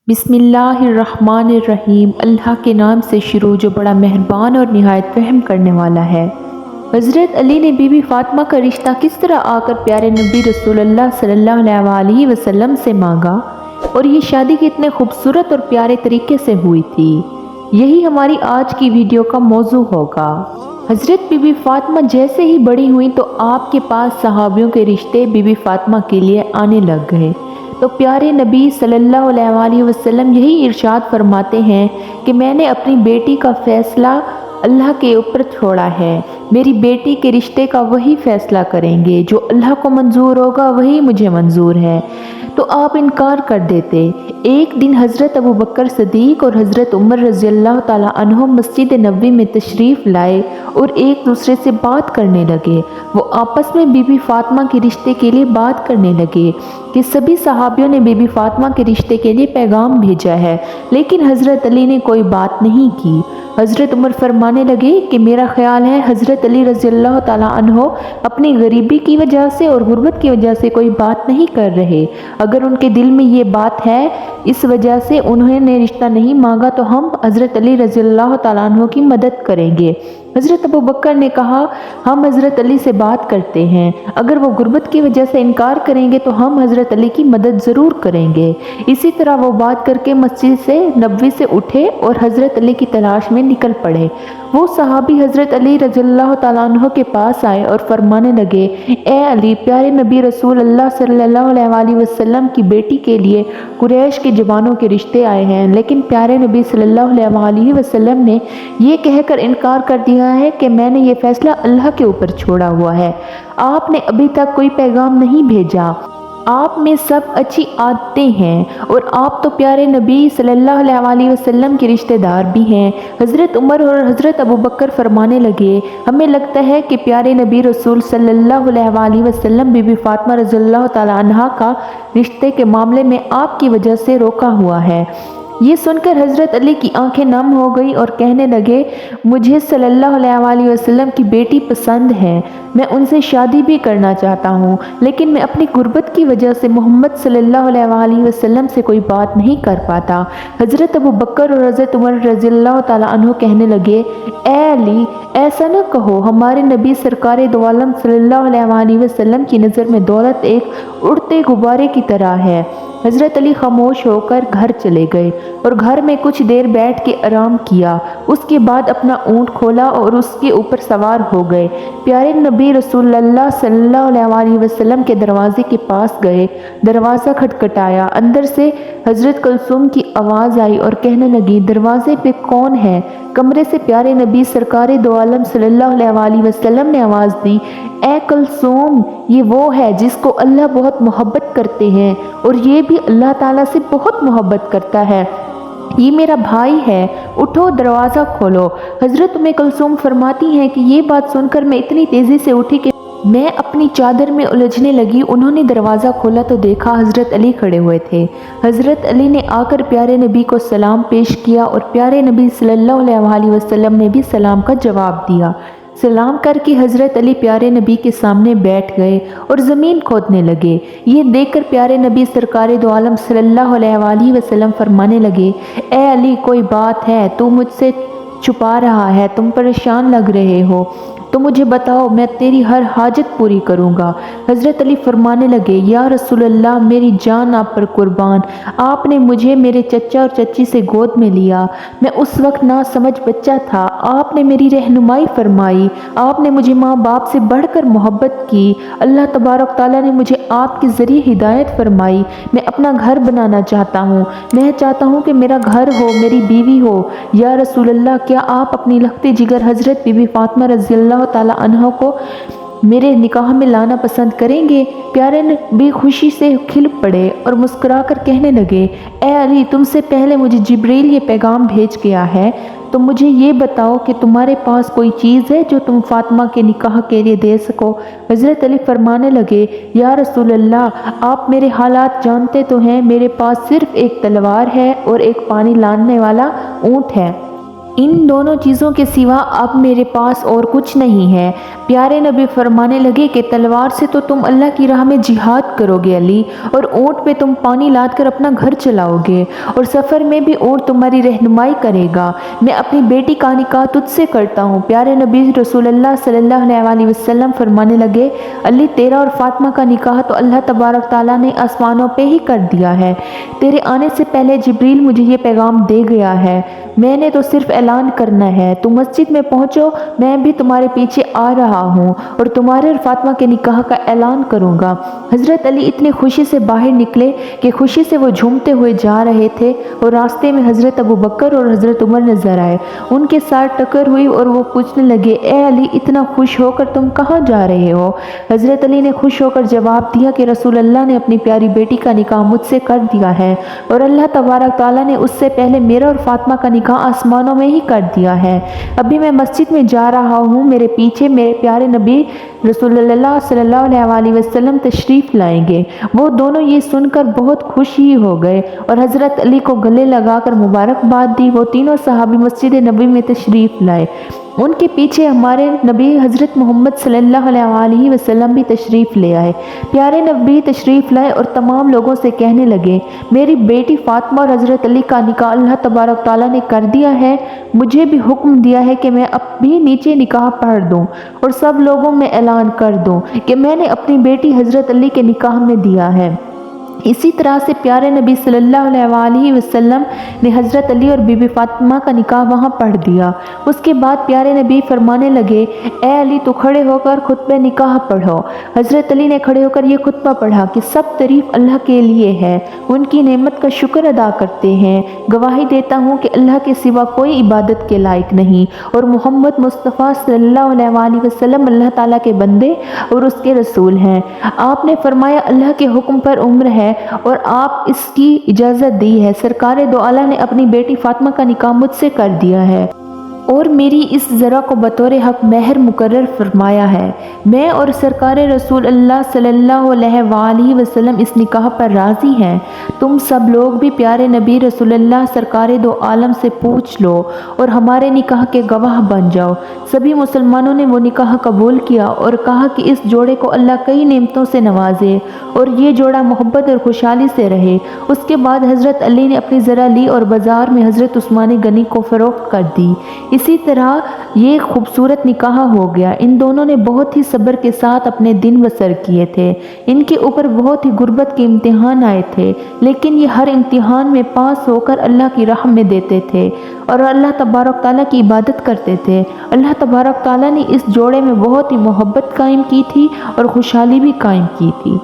बिस्मिल्लाहिर्रहमानिर्रहीम। अल्लाह के नाम से शुरू जो बड़ा मेहरबान और निहायत रहम करने वाला है। हज़रत अली ने बीबी फ़ातिमा का रिश्ता किस तरह आकर प्यारे नबी रसूलुल्लाह सल्लल्लाहु अलैहि वसल्लम से मांगा और ये शादी कितने खूबसूरत और प्यारे तरीके से हुई थी, यही हमारी आज की वीडियो का मौजू होगा। हज़रत बीबी फ़ातिमा जैसे ही बड़ी हुई तो आपके पास सहाबियों के रिश्ते बीबी फ़ातिमा के लिए आने लग गए। तो प्यारे नबी सल्लल्लाहु अलैहि वसल्लम यही इरशाद फरमाते हैं कि मैंने अपनी बेटी का फ़ैसला अल्लाह के ऊपर छोड़ा है। मेरी बेटी के रिश्ते का वही फ़ैसला करेंगे, जो अल्लाह को मंजूर होगा वही मुझे मंजूर है। तो आप इनकार कर देते। एक दिन हज़रत अबू बकर सदीक और हज़रत उमर रज़ी अल्लाह ताला अन्हुम मस्जिद नबवी में तशरीफ़ लाए और एक दूसरे से बात करने लगे। वो आपस में बीबी फ़ातिमा के रिश्ते के लिए बात करने लगे कि सभी सहाबियों ने बीबी फ़ातिमा के रिश्ते के लिए पैगाम भेजा है, लेकिन हज़रत अली ने कोई बात नहीं की। हज़रत उमर फरमाने लगे कि मेरा ख्याल है हज़रत अली रज़ी अल्लाह ताला अन्हो अपनी गरीबी की वजह से और गुर्बत की वजह से कोई बात नहीं कर रहे। अगर उनके दिल में ये बात है, इस वजह से उन्होंने रिश्ता नहीं मांगा, तो हम हज़रत अली रज़ी अल्लाह ताला अन्हो की मदद करेंगे। हज़रत अबू बकर ने कहा, हम हज़रत अली से बात करते हैं, अगर वो गुर्बत की वजह से इनकार करेंगे तो हम हज़रत अली की मदद ज़रूर करेंगे। इसी तरह वो बात करके मस्जिद से नबवी से उठे और हज़रत अली की तलाश में निकल पड़े। वो सहाबी हज़रत अली रज़ियल्लाहु ताला अन्हु के पास आए और फरमाने लगे, ए अली, प्यारे नबी रसूल अल्लाह सल्लल्लाहु अलैहि वसल्लम की बेटी के लिए कुरैश के जवानों के रिश्ते आए हैं, लेकिन प्यारे नबी सल्लल्लाहु अलैहि वसल्लम ने ये कहकर इनकार कर दिया है कि मैंने ये फ़ैसला अल्लाह के ऊपर छोड़ा हुआ है। आपने अभी तक कोई पैगाम नहीं भेजा। आप में सब अच्छी आदतें हैं और आप तो प्यारे नबी सल्लल्लाहु अलैहि वसल्लम के रिश्तेदार भी हैं। हज़रत उमर और हज़रत अबू बकर फरमाने लगे, हमें लगता है कि प्यारे नबी रसूल सल्लल्लाहु अलैहि वसल्लम बीबी फ़ातिमा रज़ियल्लाहु ताला अन्हा का रिश्ते के मामले में आपकी वजह से रोका हुआ है। ये सुनकर हज़रत अली की आंखें नम हो गई और कहने लगे, मुझे सल्लल्लाहु अलैहि वसल्लम की बेटी पसंद है, मैं उनसे शादी भी करना चाहता हूँ, लेकिन मैं अपनी गुर्बत की वजह से मोहम्मद सल्लल्लाहु अलैहि वसल्लम से कोई बात नहीं कर पाता। हज़रत अबू बकर और हज़रत उमर रज़ियल्लाहु ताला अन्हु कहने लगे, ए अली, ऐसा न कहो, हमारे नबी सरकार दो आलम सल्लल्लाहु अलैहि वसल्लम की नज़र में दौलत एक उड़ते गुब्बारे की तरह है। हज़रत अली खामोश होकर घर चले गए और घर में कुछ देर बैठ के आराम किया। उसके बाद अपना ऊँट खोला और उसके ऊपर सवार हो गए। प्यारे नबी रसूलुल्लाह सल्लल्लाहु अलैहि वसल्लम के दरवाजे के पास गए। दरवाज़ा खटखटाया। अंदर से हज़रत कुलसूम की आवाज़ आई और कहने लगी, दरवाजे पे कौन है? कमरे से प्यारे नबी सरकार दो आलम सल्लल्लाहु अलैहि वसल्लम ने आवाज़ दी, ए कुलसूम, ये वो है जिसको अल्लाह बहुत मोहब्बत करते हैं और ये भी अल्लाह ताला से बहुत मोहब्बत करता है। ये मेरा भाई है, उठो, दरवाज़ा खोलो। हज़रत उम्मे कुलसूम फरमाती हैं कि ये बात सुनकर मैं इतनी तेज़ी से उठी कि मैं अपनी चादर में उलझने लगी। उन्होंने दरवाज़ा खोला तो देखा हज़रत अली खड़े हुए थे। हज़रत अली ने आकर प्यारे नबी को सलाम पेश किया और प्यारे नबी सल्लल्लाहु अलैहि वसल्लम ने भी सलाम का जवाब दिया। सलाम करके हज़रत अली प्यारे नबी के सामने बैठ गए और ज़मीन खोदने लगे। ये देखकर प्यारे नबी सरकार दो आलम सल्लल्लाहु अलैहि वसल्लम फरमाने लगे, ए अली, कोई बात है? तू मुझसे छुपा रहा है, तुम परेशान लग रहे हो, तो मुझे बताओ, मैं तेरी हर हाजत पूरी करूँगा। हज़रत अली फरमाने लगे, या रसूलल्लाह, मेरी जान आप पर कुर्बान, आपने मुझे मेरे चचा और चची से गोद में लिया। मैं उस वक्त ना समझ बच्चा था। आपने मेरी रहनुमाई फरमाई, आपने मुझे माँ बाप से बढ़कर मोहब्बत की। अल्लाह तबारक ताला ने मुझे आपके ज़रिए हिदायत फरमाई। मैं अपना घर बनाना चाहता हूँ। मैं चाहता हूँ कि मेरा घर हो, मेरी बीवी हो। या रसूलल्लाह, क्या आप अपनी लखते जिगर हज़रत बीबी फ़ातिमा रज़ियल्लाहु ताला अन्हा को मेरे निकाह में लाना पसंद करेंगे? प्यारे नबी खुशी से खिल पड़े और मुस्कुराकर कहने लगे, ए अली, तुमसे पहले मुझे जिब्रील ये पैगाम भेज गया है, तो मुझे ये बताओ कि तुम्हारे पास कोई चीज़ है जो तुम फ़ातिमा के निकाह के लिए दे सको। हज़रत अली फरमाने लगे, या रसूलल्लाह, आप मेरे हालात जानते तो हैं, मेरे पास सिर्फ़ एक तलवार है और एक पानी लाने वाला ऊँट है। इन दोनों चीज़ों के सिवा अब मेरे पास और कुछ नहीं है। प्यारे नबी फरमाने लगे कि तलवार से तो तुम अल्लाह की राह में जिहाद करोगे अली, और ऊँट पे तुम पानी लाद कर अपना घर चलाओगे, और सफ़र में भी ऊँट तुम्हारी रहनुमाई करेगा। मैं अपनी बेटी का निकाह तुझसे करता हूँ। प्यारे नबी रसूलुल्लाह सल्लल्लाहु अलैहि वसल्लम फरमाने लगे, अली तेरा और फातिमा का निकाह तो अल्लाह तबारक ताला ने आसमानों पे ही कर दिया है। तेरे आने से पहले जिब्रील मुझे ये पैगाम दे गया है। मैंने तो सिर्फ ऐलान करना है। तुम मस्जिद में पहुंचो, मैं भी तुम्हारे पीछे आ रहा हूँ और तुम्हारे और फातिमा के निकाह का ऐलान करूँगा। हज़रत अली इतनी खुशी से बाहर निकले कि खुशी से वो झूमते हुए जा रहे थे, और रास्ते में हज़रत अबू बकर और हज़रत उमर नज़र आए। उनके साथ टक्कर हुई और वो पूछने लगे, ए अली, इतना खुश होकर तुम कहाँ जा रहे हो? हज़रत अली ने खुश होकर जवाब दिया कि रसूल अल्लाह ने अपनी प्यारी बेटी का निकाह मुझसे कर दिया है, और अल्लाह तबारक ताला ने उससे पहले मेरा और फातिमा का निकाह आसमानों में ही कर दिया है। अभी मैं मस्जिद में जा रहा हूँ, मेरे पीछे मेरे प्यारे नबी रसूलुल्लाह सल्लल्लाहु अलैहि वसल्लम तशरीफ़ लाएंगे। वो दोनों ये सुनकर बहुत खुश ही हो गए और हज़रत अली को गले लगाकर मुबारकबाद दी। वो तीनों सहाबी मस्जिद नबी में तशरीफ़ लाए। उनके पीछे हमारे नबी हज़रत मोहम्मद सल्लल्लाहु अलैहि वसल्लम भी तशरीफ़ ले आए। प्यारे नबी तशरीफ़ लाए और तमाम लोगों से कहने लगे, मेरी बेटी फातिमा और हज़रत अली का निकाह अल्लाह तबारक ताला ने कर दिया है। मुझे भी हुक्म दिया है कि मैं अब भी नीचे निकाह पढ़ दूँ और सब लोगों में ऐलान कर दूँ कि मैंने अपनी बेटी हज़रत अली के निकाह में दिया है। इसी तरह से प्यारे नबी सल्लल्लाहु अलैहि वसल्लम ने हज़रत अली और बीबी फातिमा का निकाह वहाँ पढ़ दिया। उसके बाद प्यारे नबी फरमाने लगे, ए अली, तो खड़े होकर खुतबे निकाह पढ़ो। हज़रत अली ने खड़े होकर ये खुतबा पढ़ा कि सब तारीफ़ अल्लाह के लिए है, उनकी नेमत का शुक्र अदा करते हैं। गवाही देता हूँ कि अल्लाह के सिवा कोई इबादत के लायक नहीं, और मोहम्मद मुस्तफ़ा सल्लल्लाहु अलैहि वसल्लम अल्लाह ताला के बंदे और उसके रसूल हैं। आपने फरमाया, अल्लाह के हुक्म पर उम्र है और आप इसकी इजाज़त दी है। सरकार दो आला ने अपनी बेटी फातिमा का निकाह मुझसे कर दिया है और मेरी इस ज़रा को बतौर हक महर मुकर्रर फरमाया है। मैं और सरकार रसूल अल्लाह सल्लल्लाहु अलैहि वसल्लम इस निकाह पर राज़ी हैं। तुम सब लोग भी प्यारे नबी रसूलुल्लाह सरकार दो आलम से पूछ लो और हमारे निकाह के गवाह बन जाओ। सभी मुसलमानों ने वो निकाह कबूल किया और कहा कि इस जोड़े को अल्लाह कई नेमतों से नवाजे और ये जोड़ा मोहब्बत और खुशहाली से रहे। उसके बाद हज़रत अली ने अपनी ज़रा ली और बाज़ार में हज़रत उस्मान गनी को फ़रोख्त कर दी। इसी तरह ये खूबसूरत निकाह हो गया। इन दोनों ने बहुत ही सब्र के साथ अपने दिन बसर किए थे। इनके ऊपर बहुत ही गुर्बत के इम्तिहान आए थे, लेकिन ये हर इम्तिहान में पास होकर अल्लाह की राह में देते थे और अल्लाह तबारक ताला की इबादत करते थे। अल्लाह तबारक ताला ने इस जोड़े में बहुत ही मोहब्बत कायम की थी और खुशहाली भी कायम की थी।